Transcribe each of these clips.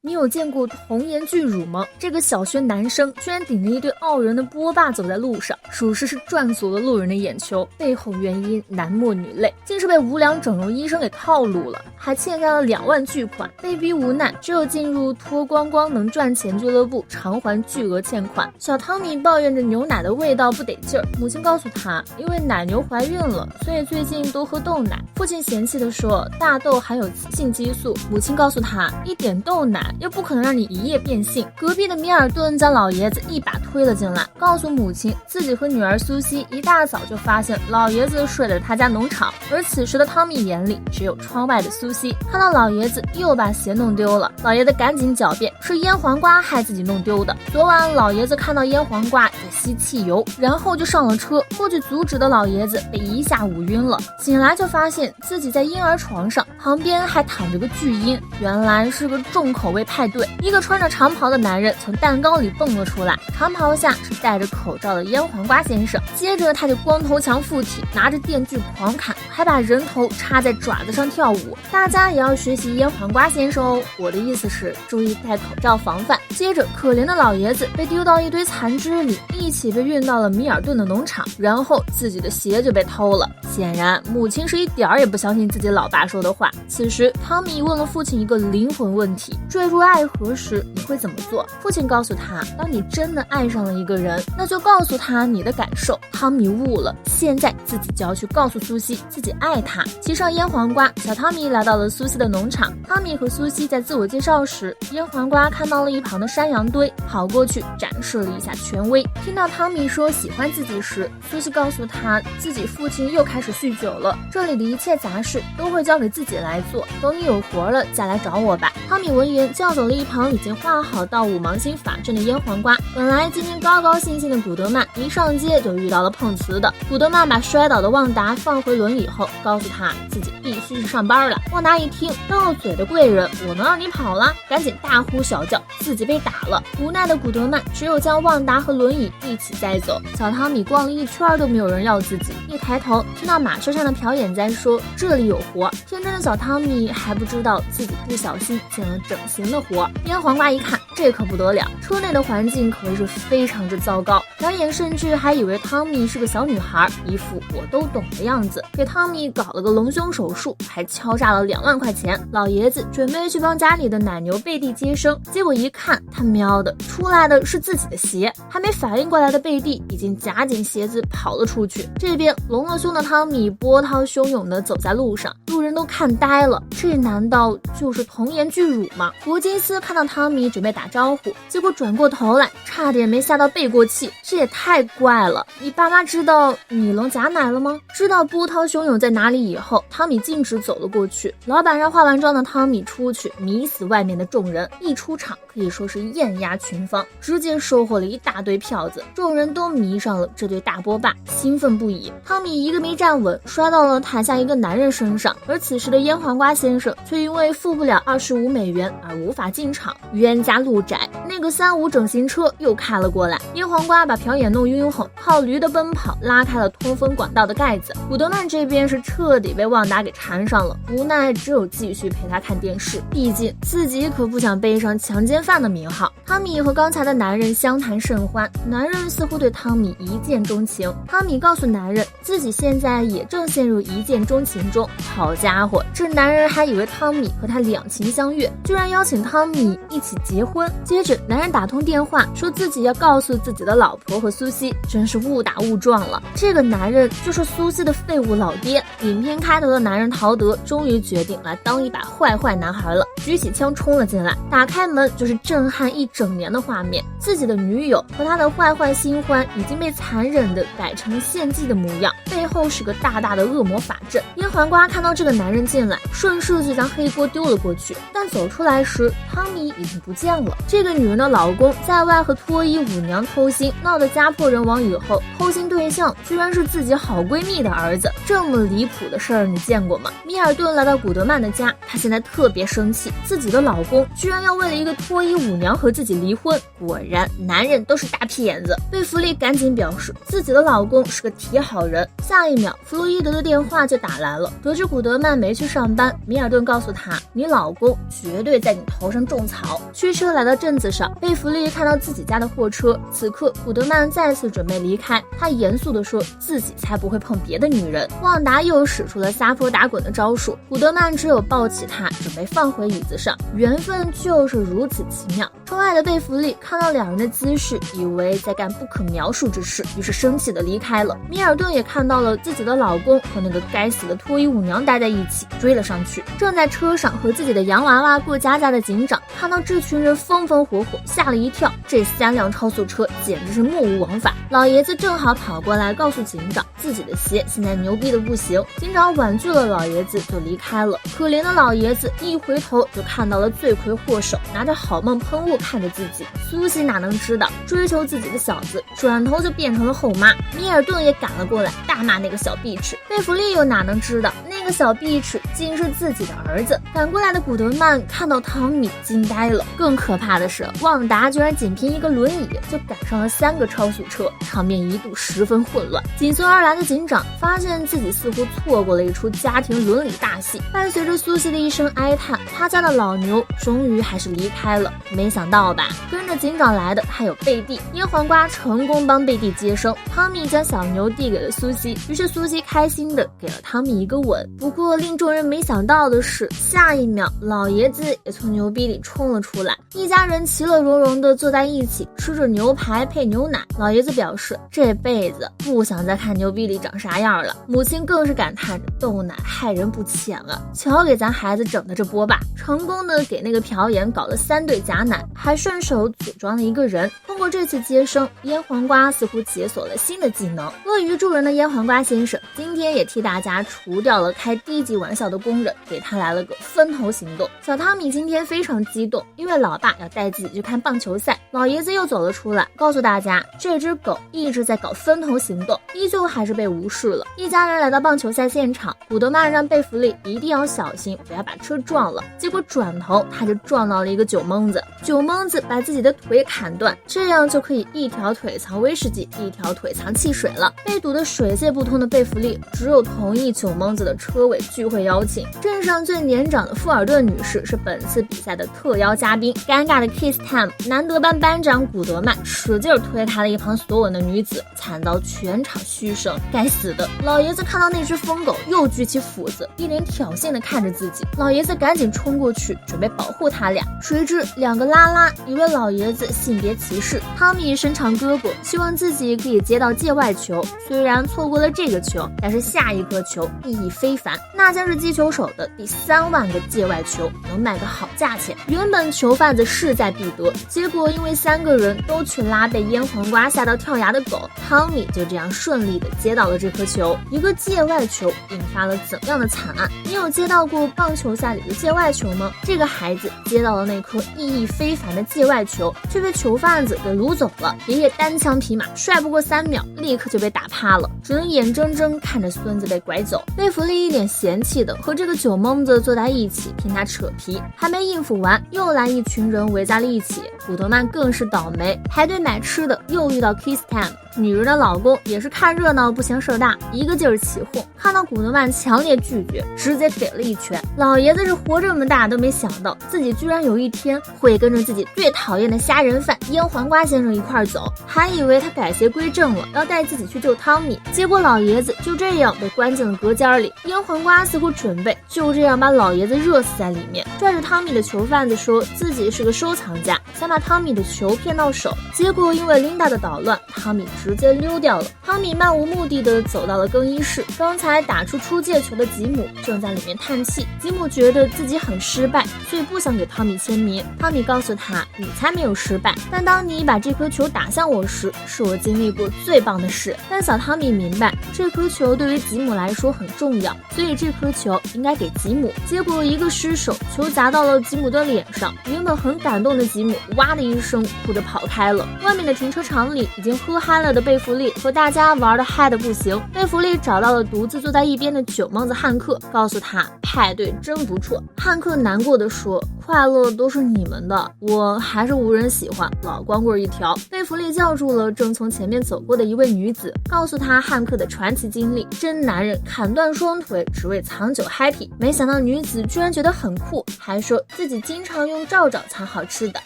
你有见过童颜巨乳吗？这个小学男生居然顶着一堆傲人的波霸走在路上，属实是赚足了路人的眼球。背后原因男莫女泪，竟是被无良整容医生给套路了，还欠下了2万巨款，被逼无奈，只有进入脱光光能赚钱俱乐部偿还巨额欠款。小汤米抱怨着牛奶的味道不得劲儿，母亲告诉他，因为奶牛怀孕了，所以最近多喝豆奶。父亲嫌弃地说，大豆含有雌性激素。母亲告诉他，一点豆奶又不可能让你一夜变性。隔壁的米尔顿将老爷子一把推了进来，告诉母亲自己和女儿苏西一大早就发现老爷子睡了他家农场，而此时的汤米眼里只有窗外的苏西。看到老爷子又把鞋弄丢了，老爷子赶紧狡辩是腌黄瓜害自己弄丢的。昨晚老爷子看到腌黄瓜在吸汽油，然后就上了车，过去阻止的老爷子被一下捂晕了，醒来就发现自己在婴儿床上，旁边还躺着个巨婴，原来是个重口味派对。一个穿着长袍的男人从蛋糕里蹦了出来，长袍下是戴着口罩的腌黄瓜先生，接着他就光头强附体，拿着电锯狂砍，还把人头插在爪子上跳舞。大家也要学习腌黄瓜先生哦，我的意思是注意戴口罩防范。接着可怜的老爷子被丢到一堆残肢里，一起被运到了米尔顿的农场，然后自己的鞋就被偷了。显然母亲是一点儿也不相信自己老爸说的话。此时汤米问了父亲一个灵魂问题，坠入爱河时你会怎么做？父亲告诉他，当你真的爱上了一个人，那就告诉他你的感受。汤米悟了，现在自己就要去告诉苏西自己爱他。骑上腌黄瓜，小汤米来到了苏西的农场。汤米和苏西在自我介绍时，腌黄瓜看到了一旁的山羊堆，跑过去展示了一下权威。听到汤米说喜欢自己时，苏西告诉他自己父亲又开始酗酒了，这里的一切杂事都会交给自己来做，等你有活了再来找我吧。汤米闻言叫走了一旁已经画好到5芒星法阵的腌黄瓜。本来今天高高兴兴的古德曼一上街就遇到了碰瓷的。古德曼把摔倒的旺达放回轮椅后，告诉他自己必须去上班了。旺达一听，到嘴的贵人，我能让你跑了？赶紧大呼小叫，自己被打了。无奈的古德曼只有将旺达和轮椅一起带走。小汤米逛了一圈都没有人要自己，一抬头听到马车上的朴眼在说这里有活。天真的小汤米还不知道自己不小心捡了整形的活。腌黄瓜一看，这可不得了，车内的环境可是非常之糟糕。导演甚至还以为汤米是个小女孩，一副我都懂的样子，给汤米搞了个隆胸手术，还敲诈了2万块钱。老爷子准备去帮家里的奶牛贝蒂接生，结果一看，他喵的出来的是自己的鞋，还没反应过来的贝蒂已经夹紧鞋子跑了出去。这边隆了胸的汤米波涛汹涌地走在路上，路人都看呆了，这难道就是童颜巨乳吗？伯金斯看到汤米准备打招呼，结果转过头来，差点没吓到背过气，这也太怪了。你爸妈知道你能假奶了吗？知道波涛汹涌在哪里以后，汤米径直走了过去。老板让化完妆的汤米出去迷死外面的众人，一出场可以说是艳压群芳，直接收获了一大堆票子。众人都迷上了这对大波霸，兴奋不已。汤米一个没站稳，摔到了台下一个男人身上，而此时的腌黄瓜先生却因为付不了25美元而无法进场，冤家路窄。那个35整形车又开了过来，腌黄瓜把朴眼弄晕后，靠驴的奔跑拉开了通风管道的盖子。古德曼这边是彻底被旺达给缠上了，无奈只有继续陪他看电视，毕竟自己可不想背上强奸犯的名号。汤米和刚才的男人相谈甚欢，男人似乎对汤米一见钟情。汤米告诉男人自己现在也正陷入一见钟情中。好家伙，这男人还以为汤米和他两情相悦，居然邀请汤米一起结婚。接着男人打通电话说自己要告诉自己的老婆和苏西，真是误打误撞了。这个男人就是苏西的废物老爹。影片开头的男人陶德终于决定来当一把坏男孩了，举起枪冲了进来，打开门就是震撼一整年的画面。自己的女友和他的坏新欢已经被残忍的改成了献祭的模样，背后是个大大的恶魔法阵。腌黄瓜看到这个男人进来，顺势就将黑锅丢了过去，但走出来时汤米已经不见了。这个女人的老公在外和脱衣舞娘偷腥，闹得家破人亡以后，偷腥对象居然是自己好闺蜜的儿子，这么离谱的事儿你见过吗？米尔顿来到古德曼的家，他现在特别生气，自己的老公居然要为了一个脱衣舞娘和自己离婚。果然男人都是大屁眼子。贝弗利赶紧表示自己的老公是个铁好人。下一秒弗洛伊德的电话就打来了，得知古德曼没去上班，米尔顿告诉他，你老公绝对在你头上种草。驱车来到镇子上，贝弗利看到自己家的货车，此刻古德曼再次准备离开，他严肃地说自己才不会碰别的女人。旺达又使出了撒泼打滚的招数，古德曼只有抱起他，准备放回椅子上。缘分就是如此奇妙。宠爱的贝弗利看到两人的姿势，以为在干不可描述之事，于是生气地离开了。米尔顿也看到了自己的老公和那个该死的脱衣舞娘待在一起，追了上去。正在车上和自己的洋娃娃过家家的警长看到这群人风风火火，吓了一跳，这3辆超速车简直是目无王法。老爷子正好跑过来告诉警长，自己的鞋现在牛逼的不行。警长婉拒了老爷子就离开了。可怜的老爷子一回头就看到了罪魁祸首拿着好梦喷雾看着自己。苏西哪能知道追求自己的小子转头就变成了后妈。米尔顿也赶了过来，大骂那个小碧池。贝弗利又哪能知道那个小碧池竟是自己的儿子。赶过来的古德曼看到汤米惊呆了。更可怕的是，旺达居然仅凭一个轮椅就赶上了3个超速车，场面一度十分混乱。紧随而来的警长发现自己似乎错过了一出家庭伦理大戏，伴随着苏西的一声哀叹，他家的老牛终于还是离开了。没想到吧，跟着警长来的还有贝蒂。腌黄瓜成功帮贝蒂接生，汤米将小牛递给了苏西，于是苏西开心的给了汤米一个吻。不过令众人没想到的是，下一秒老爷子也从牛逼里冲了出来，一家人其乐融融的坐在一起，吃着牛排配牛奶。老爷子表示这辈子不想再看牛逼里长啥样了，母亲更是感叹着豆奶害人不浅啊，瞧给咱孩子整的这波霸，成功的给那个朴妍搞了3对假奶，还顺手组装了一个人。通过这次接生，腌黄瓜似乎解锁了新的技能。乐于助人的腌黄瓜先生今天也替大家除掉了开低级玩笑的工人，给他来了个分头行动。小汤米今天非常激动，因为老爸要带自己去看棒球赛。老爷子又走了出来，告诉大家这只狗一直在搞分头行动，依旧还是被无视了。一家人来到棒球赛现场，古德曼让贝弗利一定要小心，不要把车撞了。结果转头他就撞到了一个酒蒙子，酒蒙子把自己的腿砍断，这样就可以一条腿藏威士忌，一条腿藏汽水了。被堵得水泄不通的贝弗利只有同意酒蒙子的车尾聚会邀请。镇上最年长的富尔顿女士是本次比赛的特邀嘉宾。尴尬的 Kiss Time 难得班班长古德曼使劲推他了一旁所有的女子，惨遭全场嘘声。该死的！老爷子看到那只疯狗又举起斧子，一脸挑衅地看着自己。老爷子赶紧冲过去准备保护他俩，谁知2个拉拉以为老爷子性别歧视。汤米伸长胳膊，希望自己可以接到界外球，虽然错过了这个球，但是下一颗球意义非凡，那将是击球手的第3万个界外球，能卖个好价钱。原本球贩子势在必得，结果因为3个人都去拉被腌黄瓜吓到跳崖的狗，汤米就这样顺利的接到了这颗球。一个界外球引发了怎样的惨案？你有接到过棒球赛里的界外球吗？这个孩子接到了那颗意义非凡的界外球，却被球贩子给掳走了。爷爷单枪匹马，帅不过3秒，立刻就被打趴了，只能眼睁睁看着孙子被拐走。贝弗利一脸嫌弃的和这个酒蒙子坐在一起听他扯皮，还没应付完，又来一群人围在了一起。古德曼更是倒霉，排队买吃的又遇到 Kiss Time。女人的老公也是看热闹不嫌事儿大，一个劲儿起哄，看到古德曼强烈拒绝，直接给了一拳。老爷子是活这么大都没想到自己居然有一天会跟着自己最讨厌的虾仁饭腌黄瓜先生一块走，还以为他改邪归正了，要带自己去救汤米。结果老爷子就这样被关进了隔间里，腌黄瓜似乎准备就这样把老爷子热死在里面。拽着汤米的囚贩子说自己是个收藏家，想把汤米的球骗到手，结果因为琳达的捣乱，汤米直接溜掉了。汤米漫无目的的走到了更衣室，刚才打出出界球的吉姆正在里面叹气。吉姆觉得自己很失败，所以不想给汤米签名。汤米告诉他，你才没有失败，但当你把这颗球打向我时，是我经历过最棒的事。但小汤米明白这颗球对于吉姆来说很重要，所以这颗球应该给吉姆。结果一个失手，球砸到了吉姆的脸上，原本很感动的吉姆哇的一声哭着跑开了。外面的停车场里，已经喝嗨了的贝弗利和大家玩得嗨的不行。贝弗利找到了独自坐在一边的酒蒙子汉克，告诉他派对真不错。汉克难过的说，快乐都是你们的，我还是无人喜欢，老光棍一条。贝弗利叫住了正从前面走过的一位女子，告诉她汉克的传奇经历，真男人砍断双腿只为藏酒 happy。没想到女子居然觉得很酷，还说自己经常用皂皂藏好吃的，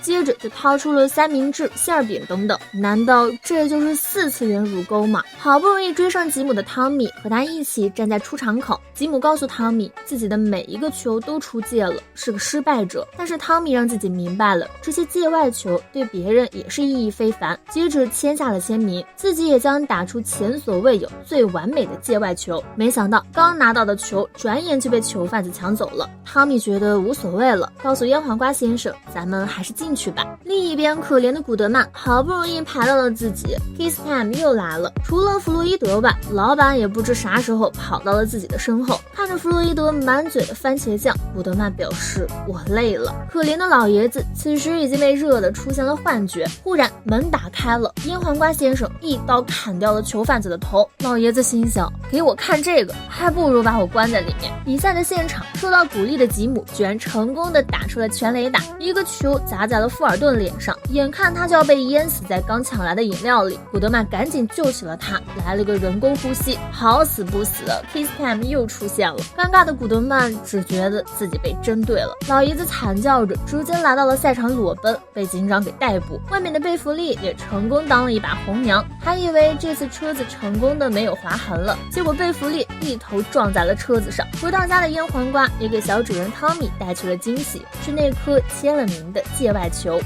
接着就掏出了三明治、馅饼等等。难道这就是4次元乳沟吗？好不容易追上吉姆的汤米和他一起站在出场口，吉姆告诉汤米自己的每一个球都出界了，是个失败者。但是汤米让自己明白了，这些界外球对别人也是意义非凡，接着签下了签名，自己也将打出前所未有最完美的界外球。没想到刚拿到的球转眼就被球贩子抢走了。汤米觉得无所谓了，告诉烟黄瓜先生，咱们还是进去吧。另一边可怜的古德曼好不容易排到了自己， Kiss Time 又来了。除了弗洛伊德外，老板也不知啥时候跑到了自己的身后。看着弗洛伊德满嘴的番茄酱，古德曼表示，我累了。可怜的老爷子此时已经被热得出现了幻觉。忽然门打开了，烟黄瓜先生一刀砍掉了球贩子的头。老爷子心想，给我看这个，还不如把我关在里面。比赛的现场，受到鼓励的吉姆居然成功的打出了全垒打，一个球砸在了富尔顿脸上，眼看他就要被淹死在刚抢来的饮料里。古德曼赶紧救起了他，来了个人工呼吸。好死不死的 Kiss Time 又出现了，尴尬的古德曼只觉得自己被针对了。老爷子惨叫着直接来到了赛场裸奔，被警长给逮捕。外面的贝弗利也成功当了一把红娘，还以为这次车子成功的没有划痕了，结果贝弗利一头撞在了车子上。回到家的烟黄瓜也给小主人汤米带去了惊喜，是那颗签了名的界外球。